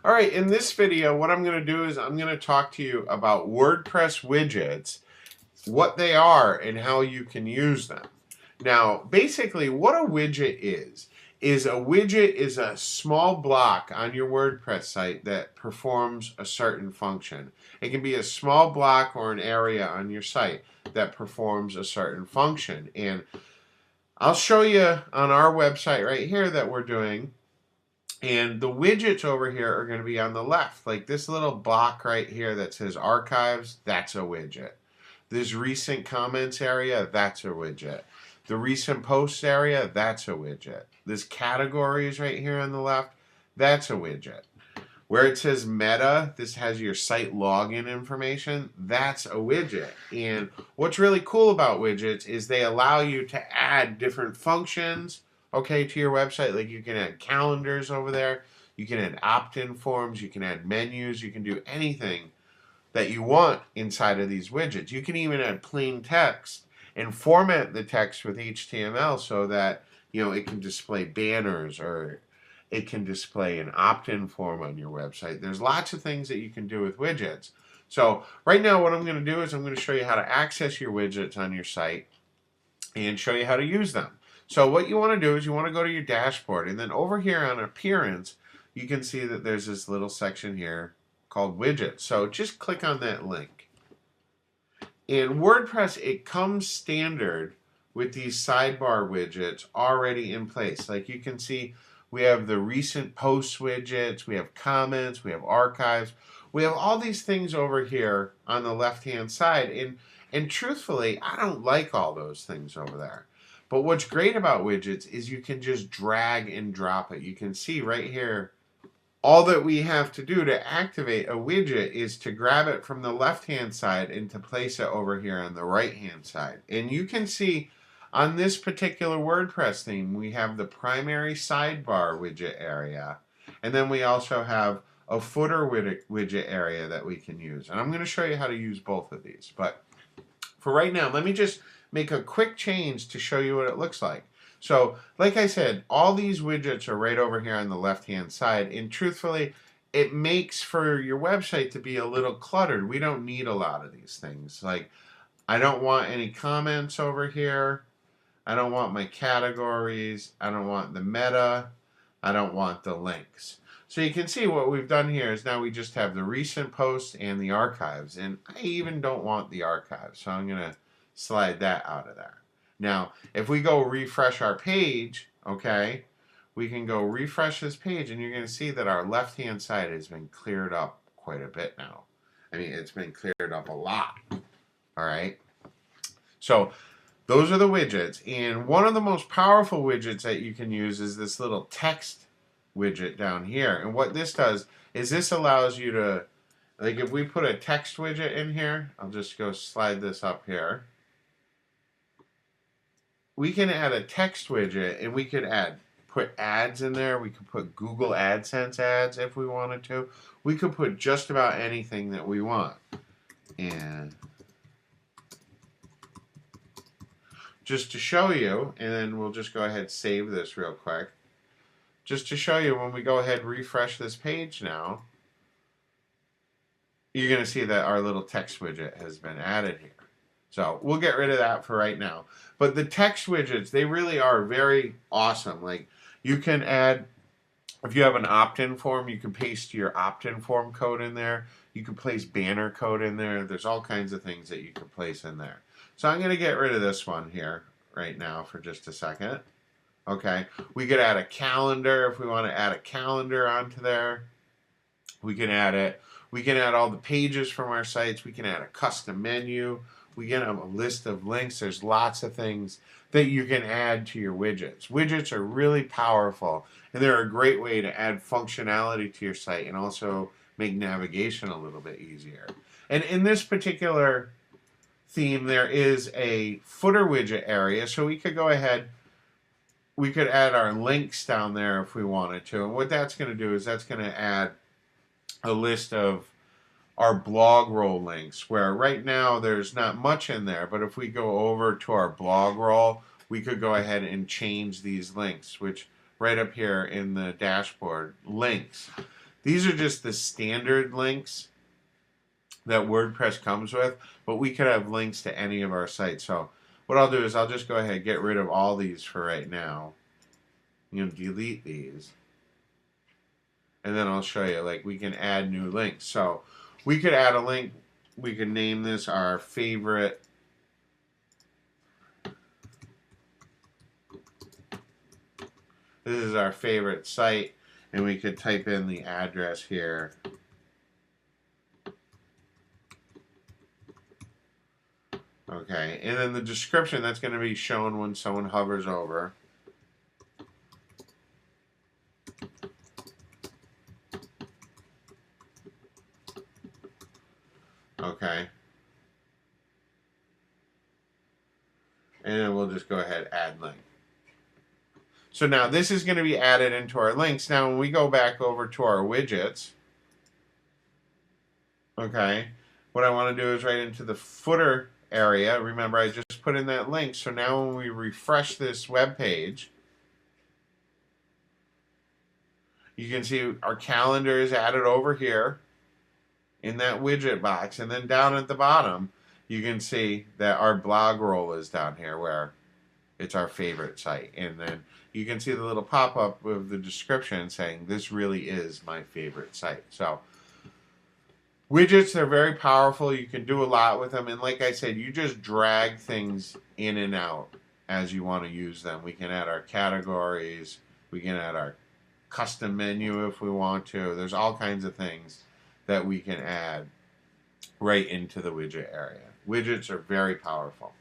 All right, in this video, what I'm going to do is I'm going to talk to you about WordPress widgets, what they are, and how you can use them. Now, basically, what a widget is a widget is a small block on your WordPress site that performs a certain function. It can be a small block or an area on your site that performs a certain function. And I'll show you on our website right here that we're doing. And the widgets over here are going to be on the left. Like this little block right here that says archives, that's a widget. This recent comments area, that's a widget. The recent posts area, that's a widget. This categories right here on the left, that's a widget. Where it says meta, this has your site login information, that's a widget. And what's really cool about widgets is they allow you to add different functions, okay, to your website. Like you can add calendars over there, you can add opt-in forms, you can add menus, you can do anything that you want inside of these widgets. You can even add plain text and format the text with HTML so that it can display banners or it can display an opt-in form on your website. There's lots of things that you can do with widgets. So right now what I'm going to do is I'm going to show you how to access your widgets on your site and show you how to use them. So what you want to do is you want to go to your dashboard, and then over here on appearance you can see that there's this little section here called widgets. So just click on that link. In WordPress, it comes standard with these sidebar widgets already in place. Like you can see, we have the recent posts widgets, we have comments, we have archives, we have all these things over here on the left-hand side. And truthfully, I don't like all those things over there. But what's great about widgets is you can just drag and drop it. You can see right here, all that we have to do to activate a widget is to grab it from the left-hand side and to place it over here on the right-hand side. And you can see on this particular WordPress theme, we have the primary sidebar widget area. And then we also have a footer widget area that we can use. And I'm going to show you how to use both of these. But for right now, let me just make a quick change to show you what it looks like. So, like I said, all these widgets are right over here on the left-hand side, and truthfully, it makes for your website to be a little cluttered. We don't need a lot of these things. Like, I don't want any comments over here. I don't want my categories. I don't want the meta. I don't want the links. So you can see what we've done here is now we just have the recent posts and the archives, and I even don't want the archives, so I'm going to slide that out of there. Now, if we go refresh our page, okay, we can go refresh this page, and you're going to see that our left-hand side has been cleared up quite a bit now. I mean, it's been cleared up a lot, all right? So those are the widgets, and one of the most powerful widgets that you can use is this little text widget down here. And what this does is this allows you to, like if we put a text widget in here, I'll just go slide this up here. We can add a text widget, and we could put ads in there. We could put Google AdSense ads if we wanted to. We could put just about anything that we want. And just to show you, and then we'll just go ahead and save this real quick. Just to show you, when we go ahead and refresh this page now, you're going to see that our little text widget has been added here. So we'll get rid of that for right now. But the text widgets, they really are very awesome. Like you can add, if you have an opt-in form, you can paste your opt-in form code in there. You can place banner code in there. There's all kinds of things that you can place in there. So I'm going to get rid of this one here right now for just a second. Okay, we could add a calendar if we want to add a calendar onto there. We can add it. We can add all the pages from our sites. We can add a custom menu. We can have a list of links. There's lots of things that you can add to your widgets. Widgets are really powerful, and they're a great way to add functionality to your site and also make navigation a little bit easier. And in this particular theme, there is a footer widget area, so we could go ahead, we could add our links down there if we wanted to. And what that's going to do is that's going to add a list of our blog roll links, where right now there's not much in there, but if we go over to our blog roll, we could go ahead and change these links, which right up here in the dashboard, links. These are just the standard links that WordPress comes with, but we could have links to any of our sites. So what I'll do is I'll just go ahead and get rid of all these for right now. You know, delete these. And then I'll show you, like, we can add new links. So we could add a link. We could name this our favorite This is our favorite site, and we could type in the address here. Okay, and then the description, that's going to be shown when someone hovers over. Okay. And then we'll just go ahead, add link. So now this is going to be added into our links. Now when we go back over to our widgets, okay, what I want to do is right into the footer area. Remember, I just put in that link. So now when we refresh this web page, you can see our calendar is added over here in that widget box. And then down at the bottom, you can see that our blog roll is down here where it's our favorite site. And then you can see the little pop-up with the description saying this really is my favorite site. So widgets, they're very powerful. You can do a lot with them. And like I said, you just drag things in and out as you want to use them. We can add our categories. We can add our custom menu if we want to. There's all kinds of things that we can add right into the widget area. Widgets are very powerful.